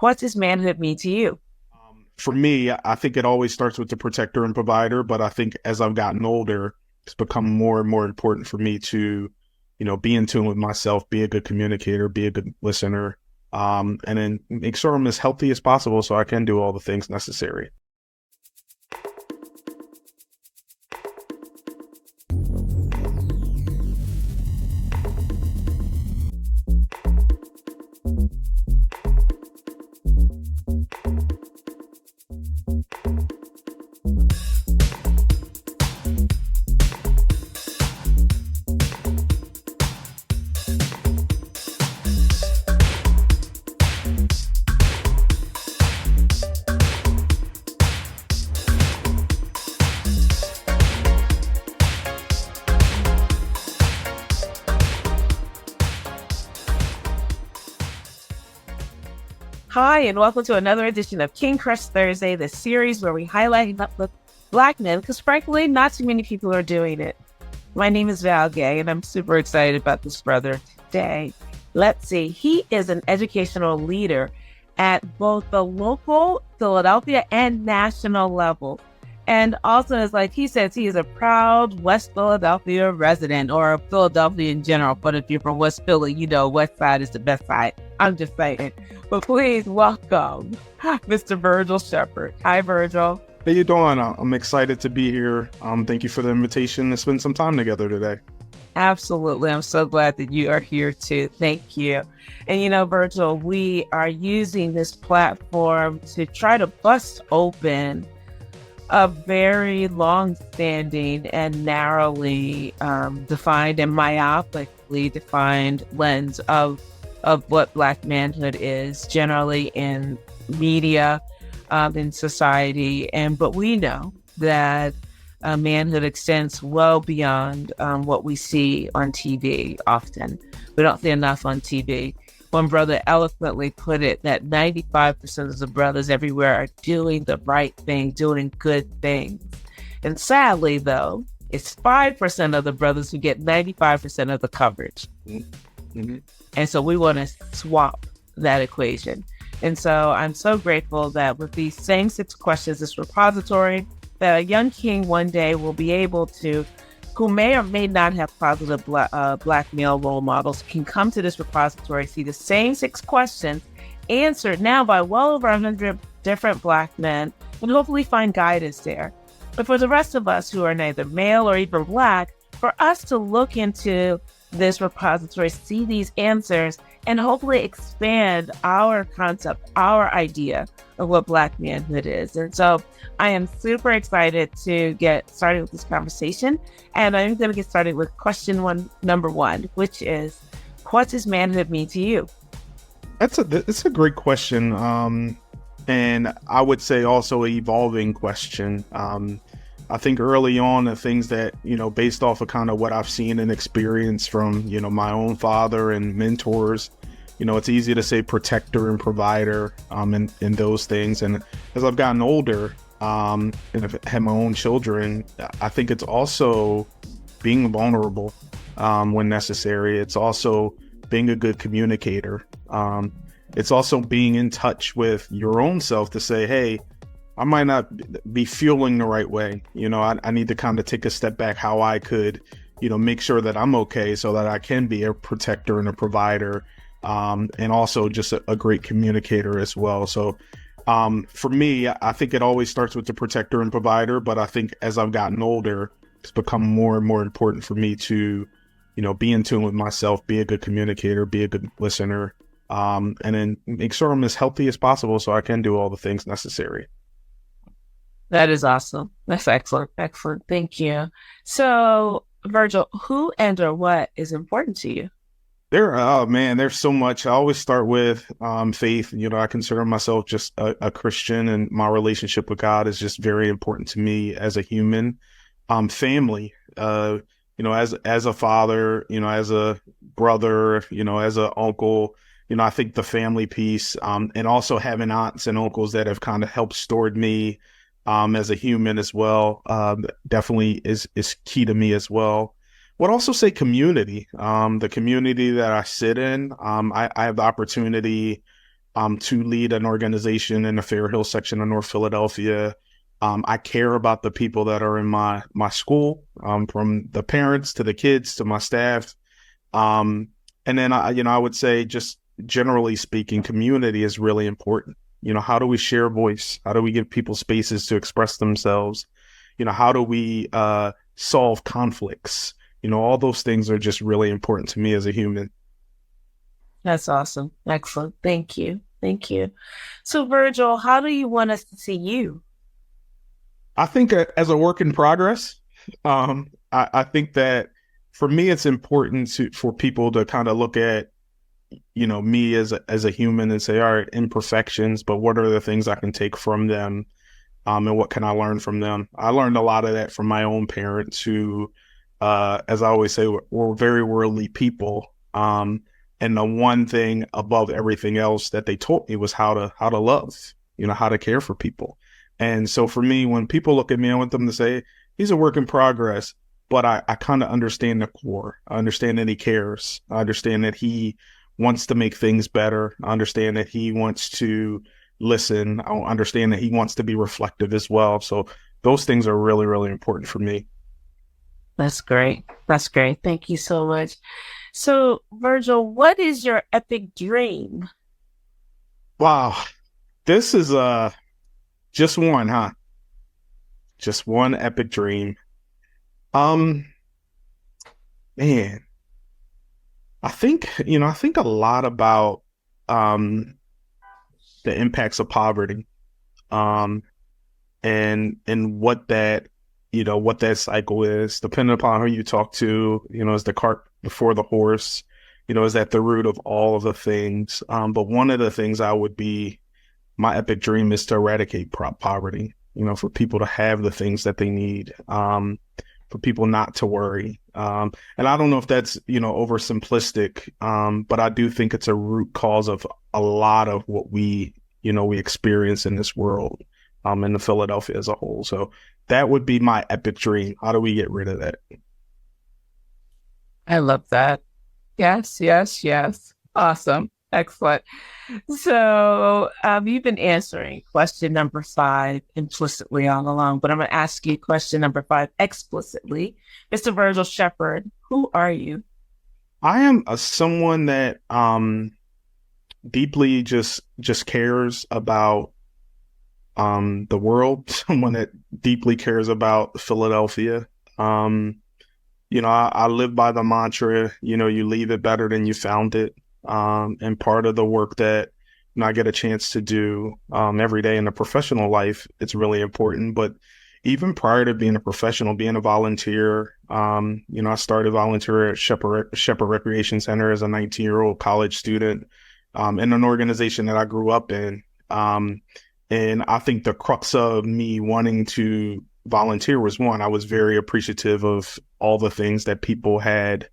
What does manhood mean to you? For me, I think it always starts with the protector and provider, but I think as I've gotten older, it's become more and more important for me to, be in tune with myself, be a good communicator, be a good listener, and then make sure I'm as healthy as possible so I can do all the things necessary. Hi, and welcome to another edition of King Crush Thursday, the series where we highlight and uplift Black men, because frankly, not too many people are doing it. My name is Val Gay, and I'm super excited about this brother today. Let's see, he is an educational leader at both the local Philadelphia and national level. And also, as like he says, he is a proud West Philadelphia resident, or Philadelphia in general. But if you're from West Philly, you know West Side is the best side. I'm just saying. But please welcome Mr. Virgil Sheppard. Hi, Virgil. How you doing? I'm excited to be here. Thank you for the invitation to spend some time together today. Absolutely. I'm so glad that you are here too. Thank you. And Virgil, we are using this platform to try to bust open a very long-standing and narrowly defined and myopically defined lens of what Black manhood is generally in media, in society, but we know that manhood extends well beyond what we see on TV. Often, we don't see enough on TV. One brother eloquently put it that 95% of the brothers everywhere are doing the right thing, doing good things. And sadly, though, it's 5% of the brothers who get 95% of the coverage. Mm-hmm. And so we want to swap that equation. And so I'm so grateful that with these same 6 questions, this repository, that a young king one day will be able to, who may or may not have positive Black male role models, can come to this repository, see the same 6 questions answered now by well over 100 different Black men, and hopefully find guidance there. But for the rest of us who are neither male or even Black, for us to look into this repository, see these answers, and hopefully expand our concept, our idea of what Black manhood is. And so I am super excited to get started with this conversation. And I'm going to get started with number one, which is, what does manhood mean to you? It's a great question. And I would say also an evolving question. I think early on, the things that, based off of kind of what I've seen and experienced from, my own father and mentors, it's easy to say protector and provider in those things. And as I've gotten older and I've had my own children, I think it's also being vulnerable when necessary. It's also being a good communicator. It's also being in touch with your own self to say, hey, I might not be feeling the right way. I need to kind of take a step back, how I could, make sure that I'm okay so that I can be a protector and a provider, and also just a great communicator as well. So for me, I think it always starts with the protector and provider, but I think as I've gotten older, it's become more and more important for me to, be in tune with myself, be a good communicator, be a good listener, and then make sure I'm as healthy as possible so I can do all the things necessary. That is awesome. That's excellent. Excellent. Thank you. So, Virgil, who and or what is important to you? There's so much. I always start with faith. I consider myself just a Christian, and my relationship with God is just very important to me as a human. Family, as a father, as a brother, as an uncle, I think the family piece, and also having aunts and uncles that have kind of helped stored me as a human as well, definitely is key to me as well. Would also say community, the community that I sit in. I have the opportunity to lead an organization in the Fair Hill section of North Philadelphia. I care about the people that are in my school, from the parents to the kids to my staff. And then I would say, just generally speaking, community is really important. How do we share voice? How do we give people spaces to express themselves? How do we solve conflicts? All those things are just really important to me as a human. That's awesome. Excellent. Thank you. Thank you. So, Virgil, how do you want us to see you? I think as a work in progress. I think that for me, it's important for people to kind of look at, me as a human and say, all right, imperfections, but what are the things I can take from them? And what can I learn from them? I learned a lot of that from my own parents who, as I always say, were very worldly people. And the one thing above everything else that they taught me was how to love, how to care for people. And so for me, when people look at me, I want them to say, he's a work in progress, but I kind of understand the core. I understand that he cares. I understand that he wants to make things better. I understand that he wants to listen. I understand that he wants to be reflective as well. So those things are really, really important for me. That's great. That's great. Thank you so much. So, Virgil, what is your epic dream? Wow. This is just one, huh? Just one epic dream. Man, I think a lot about the impacts of poverty, and what that cycle is, depending upon who you talk to. Is the cart before the horse? Is at the root of all of the things. But one of the things my epic dream is to eradicate poverty. For people to have the things that they need. For people not to worry. And I don't know if that's, oversimplistic, but I do think it's a root cause of a lot of what we experience in this world, in the Philadelphia as a whole. So that would be my epic dream. How do we get rid of that? I love that. Yes, yes, yes. Awesome. Excellent. So you've been answering question number 5 implicitly all along, but I'm going to ask you question number 5 explicitly. Mr. Virgil Sheppard, who are you? I am someone that deeply just cares about the world, someone that deeply cares about Philadelphia. I live by the mantra, you leave it better than you found it. And part of the work that I get a chance to do every day in a professional life, it's really important. But even prior to being a professional, being a volunteer, I started volunteer at Sheppard Recreation Center as a 19-year-old college student in an organization that I grew up in. And I think the crux of me wanting to volunteer was, one, I was very appreciative of all the things that people had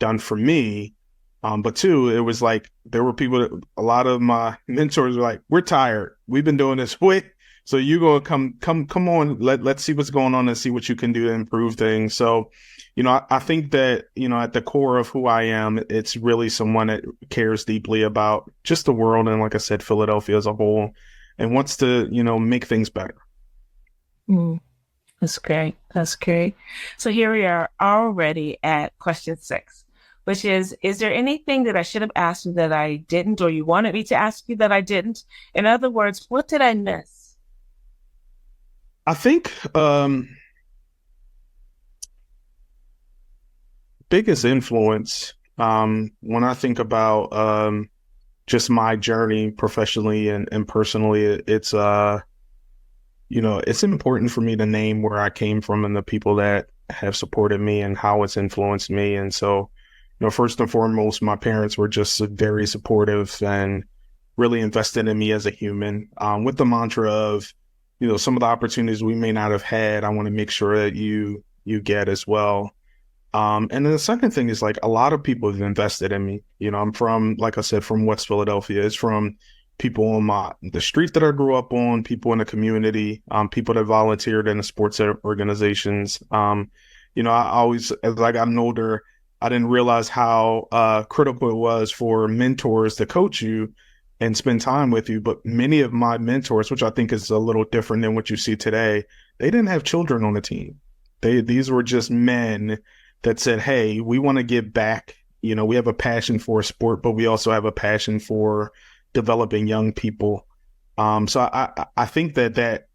done for me. But 2, it was like there were people a lot of my mentors were like, we're tired. We've been doing this way. So you go come on. Let's see what's going on and see what you can do to improve things. So, I think that, at the core of who I am, it's really someone that cares deeply about just the world. And like I said, Philadelphia as a whole, and wants to, make things better. That's great. That's great. So here we are already at question 6. Which is there anything that I should have asked you that I didn't, or you wanted me to ask you that I didn't? In other words, what did I miss? I think biggest influence, when I think about just my journey professionally and personally, it's important for me to name where I came from and the people that have supported me and how it's influenced me. And so, first and foremost, my parents were just very supportive and really invested in me as a human, with the mantra of, some of the opportunities we may not have had, I want to make sure that you get as well. And then the second thing is, like, a lot of people have invested in me. I'm from, like I said, from West Philadelphia. It's from people on the street that I grew up on, people in the community, people that volunteered in the sports organizations. I always, as I got older, I didn't realize how critical it was for mentors to coach you and spend time with you. But many of my mentors, which I think is a little different than what you see today, they didn't have children on the team. These were just men that said, hey, we want to give back. You know, we have a passion for sport, but we also have a passion for developing young people. So I think that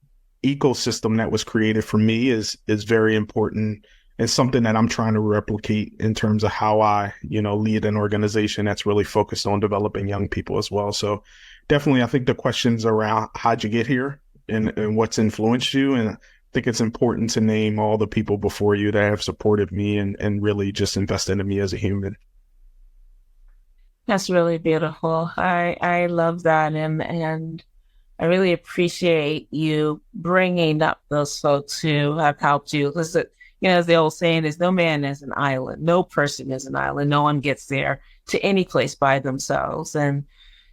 ecosystem that was created for me is very important and something that I'm trying to replicate in terms of how I, lead an organization that's really focused on developing young people as well. So definitely, I think the questions around how'd you get here and what's influenced you. And I think it's important to name all the people before you that have supported me and really just invested in me as a human. That's really beautiful. I love that. And I really appreciate you bringing up those folks who have helped you. Because, as the old saying is, no man is an island. No person is an island. No one gets there to any place by themselves. And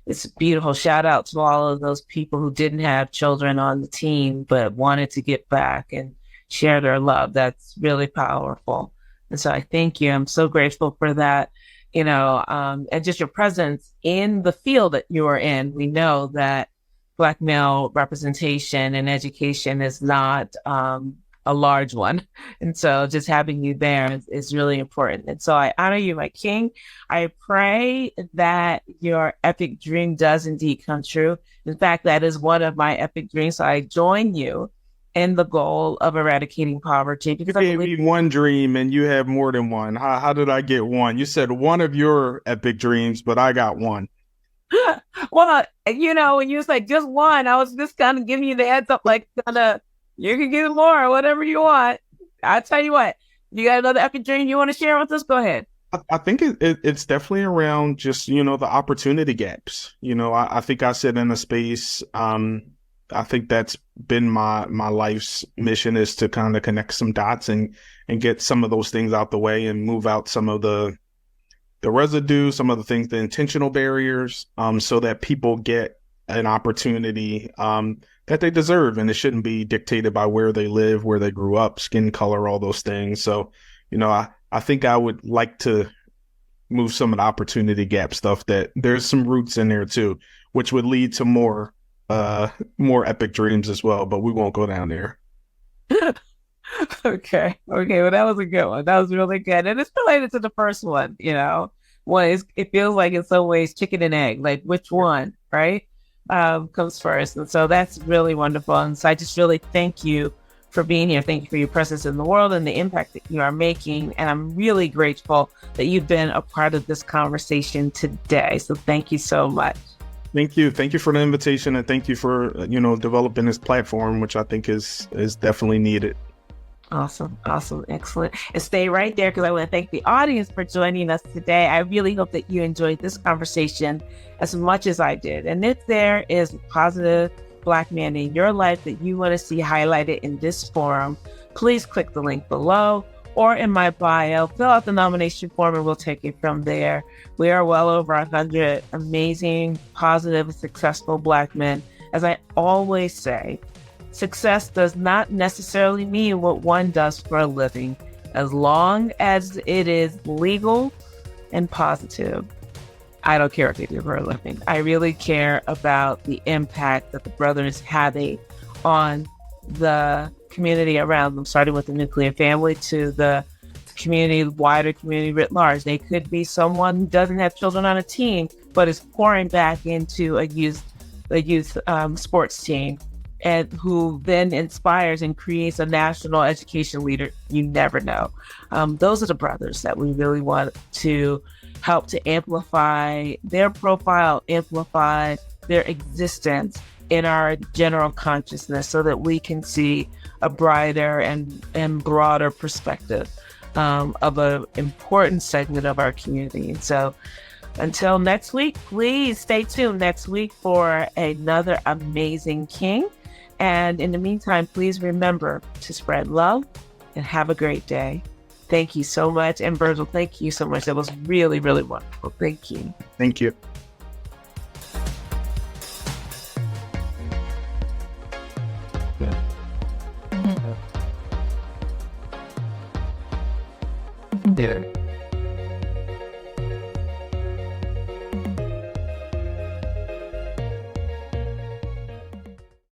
it's a beautiful shout out to all of those people who didn't have children on the team, but wanted to get back and share their love. That's really powerful. And so I thank you. I'm so grateful for that. And just your presence in the field that you are in. We know that Black male representation in education is not a large one. And so just having you there is really important. And so I honor you, my king. I pray that your epic dream does indeed come true. In fact, that is one of my epic dreams. So I join you in the goal of eradicating poverty. Because you gave me one dream and you have more than one. How did I get one? You said one of your epic dreams, but I got one. Well, when you was like just one, I was just kind of giving you the heads up, like you can get more, whatever you want. I'll tell you what, you got another epic dream you want to share with us? Go ahead. I think it's definitely around just, the opportunity gaps. I think I sit in a space, I think that's been my life's mission, is to kind of connect some dots and get some of those things out the way and move out some of the residue, some of the things, the intentional barriers, so that people get an opportunity that they deserve. And it shouldn't be dictated by where they live, where they grew up, skin color, all those things. So, I think I would like to move some of the opportunity gap stuff, that there's some roots in there too, which would lead to more epic dreams as well, but we won't go down there. Okay. Well, that was a good one. That was really good. And it's related to the first one, it feels like in some ways chicken and egg, like which one, right? Comes first. And so that's really wonderful. And so I just really thank you for being here. Thank you for your presence in the world and the impact that you are making. And I'm really grateful that you've been a part of this conversation today. So thank you so much. Thank you. Thank you for the invitation, and thank you for, developing this platform, which I think is definitely needed. Awesome. Excellent. And stay right there, because I want to thank the audience for joining us today. I really hope that you enjoyed this conversation as much as I did. And if there is a positive Black man in your life that you want to see highlighted in this forum, please click the link below or in my bio, fill out the nomination form, and we'll take it from there. We are well over 100 amazing, positive, successful Black men. As I always say, success does not necessarily mean what one does for a living, as long as it is legal and positive. I don't care what they do for a living. I really care about the impact that the brother is having on the community around them, starting with the nuclear family to the community, wider community writ large. They could be someone who doesn't have children on a team, but is pouring back into a youth sports team, and who then inspires and creates a national education leader. You never know. Those are the brothers that we really want to help to amplify their profile, amplify their existence in our general consciousness, so that we can see a brighter and broader perspective of an important segment of our community. And so until next week, please stay tuned next week for another amazing king. And in the meantime, please remember to spread love and have a great day. Thank you so much. And Virgil, thank you so much. That was really, really wonderful. Thank you. Thank you. Yeah.